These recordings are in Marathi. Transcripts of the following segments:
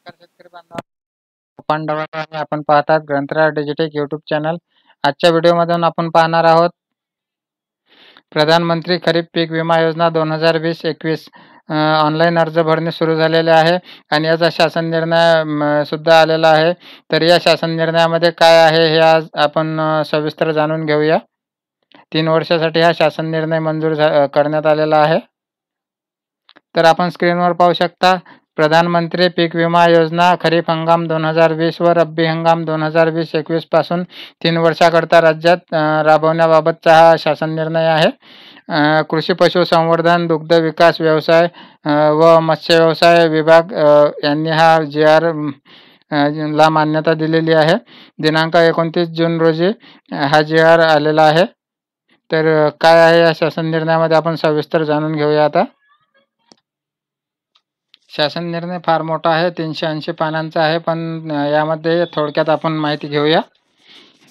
नमस्कार शेतकरी बांधव, पांडवांनो आणि आपण पाहतात ग्रंथराज डिजिटेक यूट्यूब चॅनल। आजच्या व्हिडिओमधून आपण पाहणार आहोत प्रधानमंत्री खरीप पीक विमा योजना 2020-21 ऑनलाईन अर्ज भरणे सुरू झालेले आहे आणि याचा शासन निर्णय सुद्धा आलेला आहे। तर या शासन निर्णयामध्ये काय आहे हे आज आपण सविस्तर जाणून घेऊया। 3 वर्षासाठी हा शासन निर्णय मंजूर करण्यात आलेला आहे। तर आपण स्क्रीनवर पाहू शकता प्रधानमंत्री पीक विमा योजना खरीप हंगाम 2020 व रब्बी हंगाम 2020-21 पासून 3 वर्षाकरता राज्यात राबवण्याबाबतचा हा शासन निर्णय आहे। कृषी पशुसंवर्धन, दुग्ध विकास व्यवसाय व मत्स्य व्यवसाय विभाग यांनी हा GR ला मान्यता दिलेली आहे। दिनांक 29 जून रोजी हा GR आलेला आहे। तर काय आहे या शासन निर्णयामध्ये आपण सविस्तर जाणून घेऊया। आता शासन निर्णय फार मोठा आहे, 380 पानांचा आहे, पण यामध्ये थोडक्यात आपण माहिती घेऊया।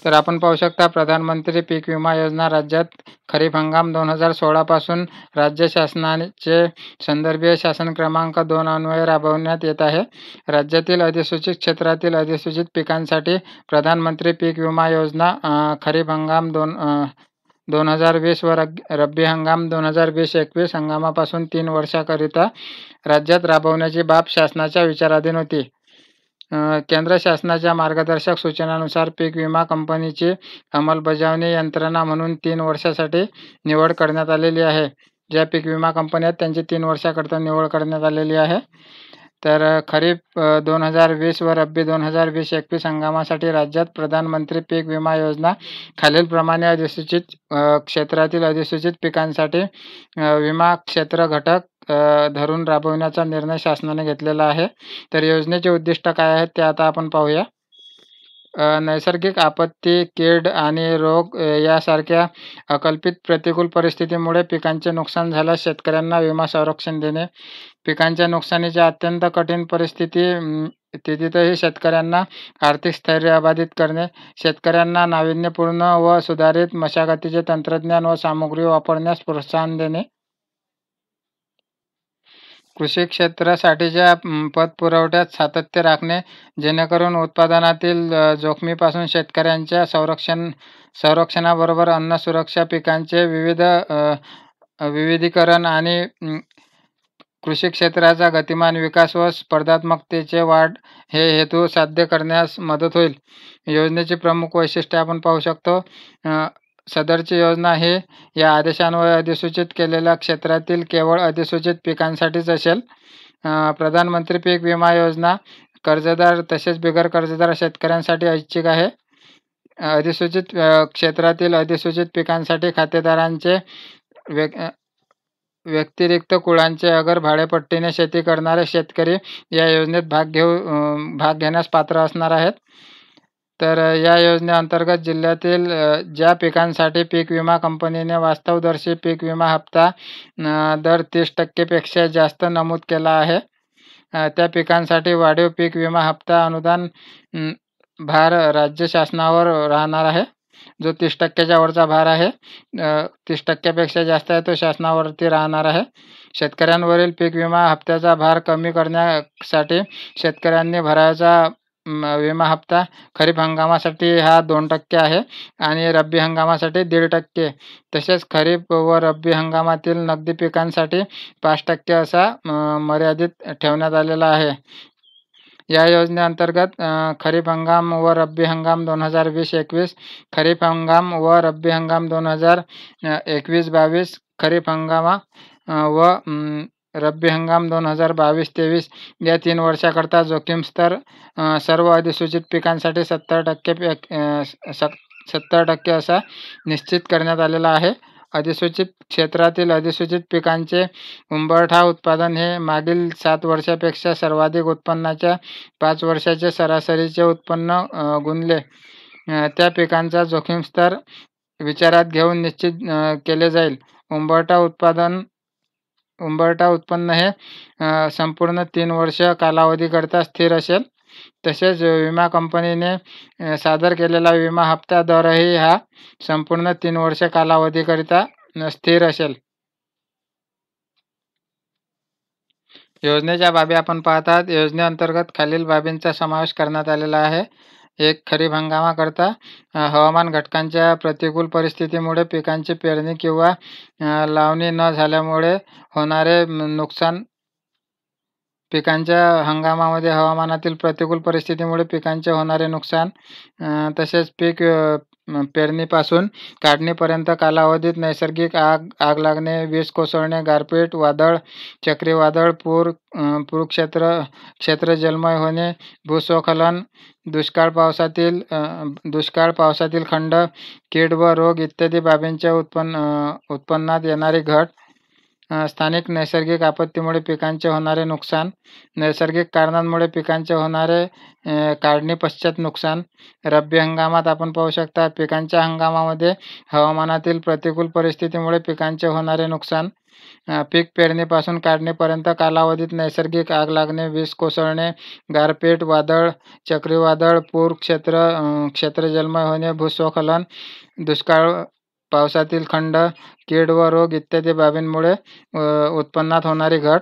तर आपण पाहू शकता प्रधानमंत्री पीक विमा योजना राज्यात खरीप हंगाम 2016 पासून राज्य शासनाचे संदर्भीय शासन क्रमांक 2 अन्वये राबवण्यात येत आहे। राज्यातील अधिसूचित क्षेत्रातील अधिसूचित पिकांसाठी प्रधानमंत्री पीक विमा योजना खरीप हंगाम 2020 व रब्बी हंगाम 2020-21 हंगामापासून 3 वर्षाकरिता राज्यात राबवण्याची बाब शासनाच्या विचाराधीन होती। केंद्र शासनाच्या मार्गदर्शक सूचनानुसार पीक विमा कंपनीची अंमलबजावणी यंत्रणा म्हणून 3 वर्षासाठी निवड करण्यात आलेली आहे। ज्या पीक विमा कंपन्या आहेत त्यांची 3 वर्षाकरता निवड करण्यात आलेली आहे। तर खरीप 2020 व रब्बी 2020-21 हंगामासाठी राज्यात प्रधानमंत्री पीक विमा योजना खालीलप्रमाणे अधिसूचित क्षेत्रातील अधिसूचित पिकांसाठी विमा क्षेत्र घटक धरून राबवण्याचा निर्णय शासनाने घेतलेला आहे। तर योजनेचे उद्दिष्ट काय आहेत ते आता आपण पाहूया। नैसर्गिक आपत्ती, कीड आणि रोग यासारख्या अकल्पित प्रतिकूल परिस्थितीमुळे पिकांचे नुकसान झाल्यास शेतकऱ्यांना विमा संरक्षण देणे। पिकांच्या नुकसानीच्या अत्यंत कठीण स्थितीतही शेतकऱ्यांना आर्थिक स्थैर्य अबाधित करणे। शेतकऱ्यांना नाविन्यपूर्ण व सुधारित मशागतीचे तंत्रज्ञान व सामुग्री वापरण्यास प्रोत्साहन देणे। कृषी क्षेत्रासाठीच्या पतपुरवठ्यात सातत्य राखणे, जेणेकरून उत्पादनातील जोखमीपासून शेतकऱ्यांच्या संरक्षणाबरोबर अन्न सुरक्षा, पिकांचे विविधीकरण आणि कृषी क्षेत्राचा गतिमान विकास व स्पर्धात्मकतेचे वाढ हे हेतू साध्य करण्यास मदत होईल। योजनेची प्रमुख वैशिष्ट्ये आपण पाहू शकतो। सदरची योजना ही या आदेशान्वये अधिसूचित केलेल्या क्षेत्रातील केवळ अधिसूचित पिकांसाठीच असेल। प्रधानमंत्री पीक विमा योजना कर्जदार तसेच बिगर कर्जदार शेतकऱ्यांसाठी ऐच्छिक आहे। अधिसूचित क्षेत्रातील अधिसूचित पिकांसाठी खातेदारांचे व्यतिरिक्त कुळांचे अगर भाडेपट्टीने शेती करणारे शेतकरी या योजनेत भाग घेण्यास पात्र असणार आहेत। तर या योजनेअंतर्गत जिल्ह्यातील ज्या पिकांसाठी पीक विमा कंपनीने वास्तवदर्शी पीक विमा हप्ता दर 30% पेक्षा जास्त नमूद केला आहे, त्या पिकांसाठी वाढीव पीक विमा हप्ता अनुदान भार राज्य शासनावर राहणार आहे। जो 30% वरचा भार आहे, 30% जास्त आहे, तो शासनावरती राहणार आहे। शेतकऱ्यांवरील पीक विमा हप्त्याचा भार कमी करण्यासाठी शेतकऱ्यांनी भरायचा विमा हप्ता खरीप हंगामासाठी हा 2% आहे आणि रब्बी हंगामासाठी 1.5%, तसेच खरीप व रब्बी हंगामातील नगदी पिकांसाठी 5% असा मर्यादित ठेवण्यात आलेला आहे। या योजनेअंतर्गत खरीप हंगाम व रब्बी हंगाम 2020-21, खरीप हंगाम व रब्बी हंगाम 2021-22, खरीप हंगाम व रब्बी हंगाम 2022-23 या 3 वर्षाकरता जोखीम स्तर सर्व अधिसूचित पिकांसाठी 70% असा निश्चित करण्यात आलेला आहे। अधिसूचित क्षेत्रातील अधिसूचित पिकांचे उंबरठा उत्पादन हे मागील 7 वर्षापेक्षा सर्वाधिक उत्पन्नाच्या 5 वर्षाचे सरासरीचे उत्पन्न गुणले त्या पिकांचा जोखीम स्तर विचारात घेऊन निश्चित केले जाईल। उंबरठा उत्पन्न हे संपूर्ण 3 वर्ष कालावधीकरता स्थिर असेल। तसेच विमा कंपनीने सादर केलेला विमा हप्ता दरही हा संपूर्ण 3 वर्ष कालावधीकरिता स्थिर असेल। योजनेच्या बाबी आपण पाहतात. योजनेअंतर्गत खालील बाबींचा समावेश करण्यात आलेला आहे. एक, खरीप हंगामाकरता हवामान घटकांच्या प्रतिकूल परिस्थितीमुळे पिकांची पेरणी किंवा लावणी न झाल्यामुळे होणारे नुकसान. पिकांच्या हंगामामध्ये हवामानातील प्रतिकूल परिस्थितीमुळे पिकांचे होणारे नुकसान. तसेच पीक पेरणीपासून काढणीपर्यंत कालावधीत नैसर्गिक आग लागणे, वीज कोसळणे, गारपीट, वादळ, चक्रीवादळ, क्षेत्र जलमय होणे, भूस्खलन, दुष्काळ, पावसातील खंड, कीड व रोग इत्यादी बाबींच्या उत्पन्नात येणारी घट. स्थानिक नैसर्गिक आपत्तीमुळे पिकांचे होणारे नुकसान. नैसर्गिक कारणांमुळे पिकांचे होणारे काढणी पश्चात नुकसान. रब्बी हंगामात आपण पाहू शकता पिकांच्या हंगामामध्ये हवामानातील प्रतिकूल परिस्थितीमुळे पिकांचे होणारे नुकसान. पीक पेरणीपासून काढणीपर्यंत कालावधीत नैसर्गिक आग लागणे, वीज कोसळणे, गारपीट, वादळ, चक्रीवादळ, क्षेत्र जलमय होणे, भूस्खलन, दुष्काळ, पावसातील खंड, कीड व रोग इत्यादी बाबींमुळे उत्पन्नात होणारी घट.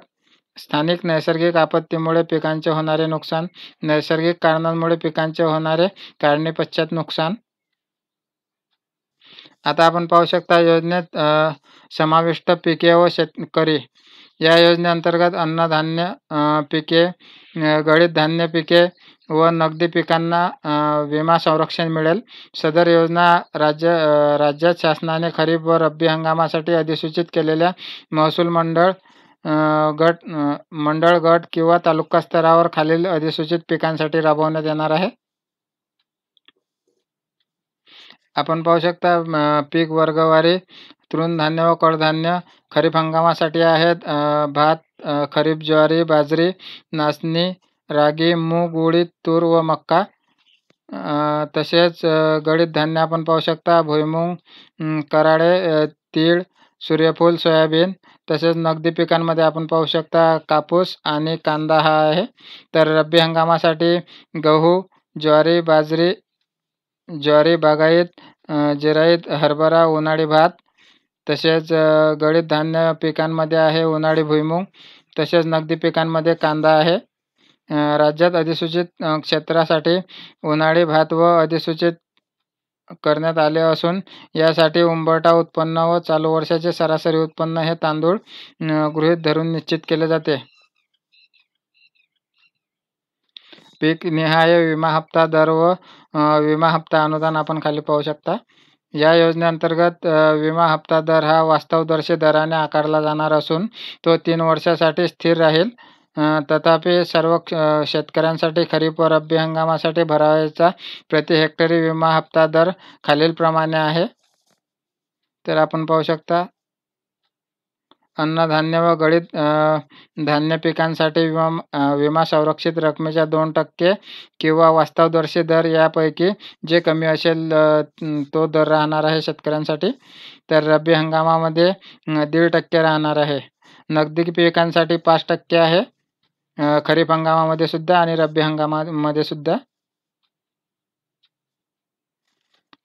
स्थानिक नैसर्गिक आपत्तीमुळे पिकांचे होणारे नुकसान. नैसर्गिक कारणांमुळे पिकांचे होणारे काढणी पश्चात नुकसान. आता आपण पाहू शकता योजनेत समाविष्ट पिके व शेतकरी. या योजनेअंतर्गत अन्नधान्य पिके, गळीत धान्य पिके व नगदी पिकांना विमा संरक्षण मिळेल. सदर योजना राज्यात शासनाने खरीप व रब्बी हंगामासाठी अधिसूचित केलेल्या महसूल मंडळ, गट किंवा तालुका स्तरावर खालील अधिसूचित पिकांसाठी राबवण्यात येणार आहे. आपण पाहू शकता पीक वर्गवारी. तृणधान्य व कडधान्य खरीप हंगामासाठी आहेत. भात, खरीप ज्वारी, बाजरी, नाचणी, रागी, मूग, उडीद, तूर व मक्का. तसेच गळीत धान्य आपण पाहू शकता भुईमूग, कराळे, तीळ, सूर्यफूल, सोयाबीन. तसेच नगदी पिकांमध्ये आपण पाहू शकता कापूस आणि कांदा हा आहे. तर रब्बी हंगामासाठी गहू, ज्वारी, बाजरी, बागायत, जिरायत, हरभरा, उन्हाळी भात. तसेच गळीत धान्य पिकांमध्ये आहे उन्हाळी भुईमूग. तसेच नगदी पिकांमध्ये कांदा आहे. राज्यात अधिसूचित क्षेत्रासाठी उन्हाळी भात व अधिसूचित करण्यात आले असून यासाठी उंबरठा उत्पन्न व चालू वर्षाचे सरासरी उत्पन्न हे तांदूळ गृहीत धरून निश्चित केले जाते. पीक निहाय विमा हप्ता दर व विमा हप्ता अनुदान आपण खाली पाहू शकता. या योजनेअंतर्गत विमा हप्ता दर हा वास्तव दरशी दराने आकारला जाणार असून तो 3 वर्षासाठी स्थिर राहील. तथापि सर्व शेतकऱ्यांसाठी खरीप व रब्बी हंगामासाठी भरावयाचा प्रति हेक्टरी विमा हप्ता दर खालीलप्रमाणे आहे. तर आपण पाहू शकता अन्नधान्य व गळीत धान्य पिकांसाठी विमा संरक्षित रकमेच्या 2% किंवा वास्तवदर्शी दर यापैकी जे कमी असेल तो दर राहणार आहे शेतकऱ्यांसाठी. तर रब्बी हंगामामध्ये 1.5% राहणार आहे. नगदी पिकांसाठी 5% आहे खरीप हंगामामध्ये सुद्धा आणि रब्बी हंगामामध्ये सुद्धा.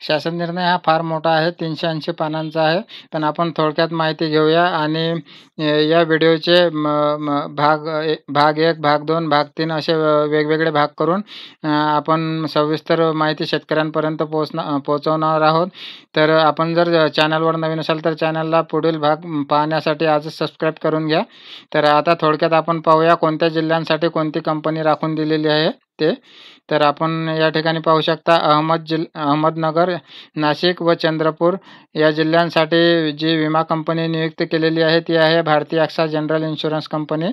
शासन निर्णय हा फार मोठा आहे, 380 पानांचा आहे. पण आपण थोडक्यात माहिती घेऊया आणि या व्हिडिओचे भाग 1, भाग 2, भाग 3 असे वेगवेगळे भाग करून आपण सविस्तर माहिती शेतकऱ्यांपर्यंत पोहोचवणार आहोत. तर आपण जर चॅनलवर नवीन असाल तर चॅनलला पुढील भाग पाहण्यासाठी आजच सबस्क्राईब करून घ्या. तर आता थोडक्यात आपण पाहूया कोणत्या जिल्ह्यांसाठी कोणती कंपनी राखून दिलेली आहे ते. तर आपण या ठिकाणी पाहू शकता अहमदनगर, नाशिक व चंद्रपूर या जिल्ह्यांसाठी जी विमा कंपनी नियुक्त केलेली आहे ती आहे भारतीय AXA जनरल इन्शुरन्स कंपनी.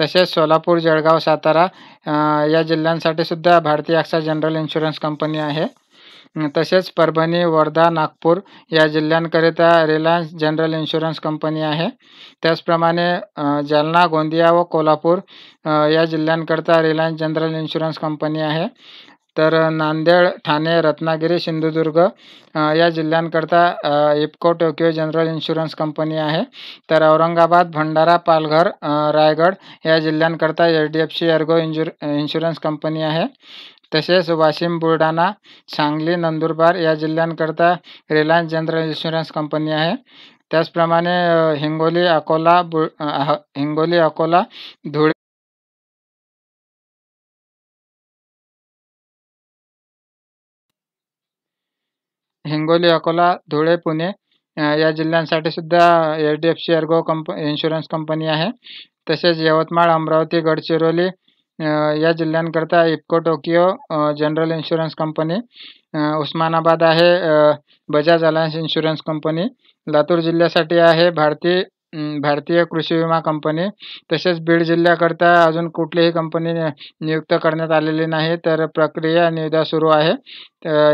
तसेच सोलापूर, जळगाव, सातारा या जिल्ह्यांसाठी सुद्धा भारतीय AXA जनरल इन्शुरन्स कंपनी आहे. तसेच परभणी, वर्धा, नागपूर या जिल्ह्यांकरिता रिलायन्स जनरल इन्शुरन्स कंपनी आहे. त्याचप्रमाणे जालना, गोंदिया व कोल्हापूर या जिल्ह्यांकरिता रिलायन्स जनरल इन्शुरन्स कंपनी आहे. तर नांदेड, ठाणे, रत्नागिरी, सिंधुदुर्ग या जिल्ह्यांकरिता IFFCO Tokio general insurance company आहे. तर औरंगाबाद, भंडारा, पालघर, रायगड या जिल्ह्यांकरिता HDFC एर्गो इन्शुरन्स कंपनी आहे. तसेच वाशिम, बुलढाणा, सांगली, नंदुरबार या जिल्ह्यांकरिता रिलायन्स जनरल इन्शुरन्स कंपनी आहे. त्याचप्रमाणे हिंगोली, अकोला, धुळे हिंगोली, अकोला, धुळे, पुणे या जिल्ह्यांसाठी सुद्धा HDFC एर्गो इन्शुरन्स कंपनी आहे. तसेच यवतमाळ, अमरावती, गडचिरोली या जिल्ह्यांकरता IFFCO Tokio general insurance company. Osmanabad आहे Bajaj Allianz insurance company. Latur जिल्ह्यासाठी आहे भारतीय कृषी विमा कंपनी. तसेच बीड जिल्ह्याकरता अजून कुठलीही कंपनी नियुक्त करण्यात आलेली नाही, तर प्रक्रिया निविदा सुरू आहे.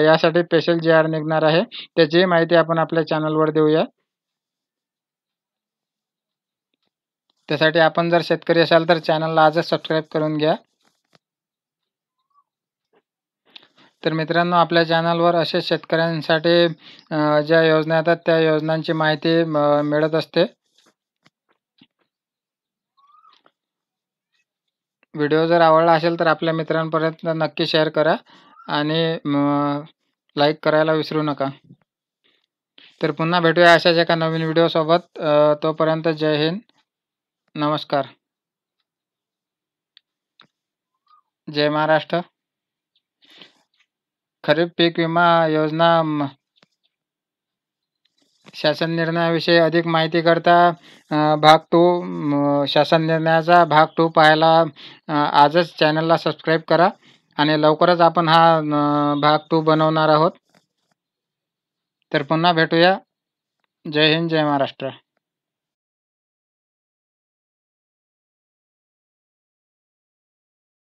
यासाठी स्पेशल JR निघणार आहे. त्याची माहिती आपण आपल्या चॅनलवर देऊया. त्यासाठी आपण जर शेतकरी असाल तर चॅनलला आजच सबस्क्राईब करून घ्या. तर मित्रांनो, आपल्या चॅनलवर असे शेतकऱ्यांसाठी ज्या योजना येतात त्या योजनांची माहिती मिळत असते. व्हिडिओ जर आवडला असेल तर आपल्या मित्रांपर्यंत नक्की शेअर करा आणि लाईक करायला विसरू नका. तर पुन्हा भेटूया अशाच एका नवीन व्हिडिओसोबत. तोपर्यंत जय हिंद, नमस्कार, जय महाराष्ट्र. खरीप पीक विमा योजना शासन निर्णयाविषयी अधिक माहिती करता भाग 2 शासन निर्णयाचा भाग 2 पाहायला आजच चॅनलला सबस्क्राईब करा आणि लवकरच आपण हा भाग 2 बनवणार आहोत. तर पुन्हा भेटूया. जय हिंद, जय महाराष्ट्र.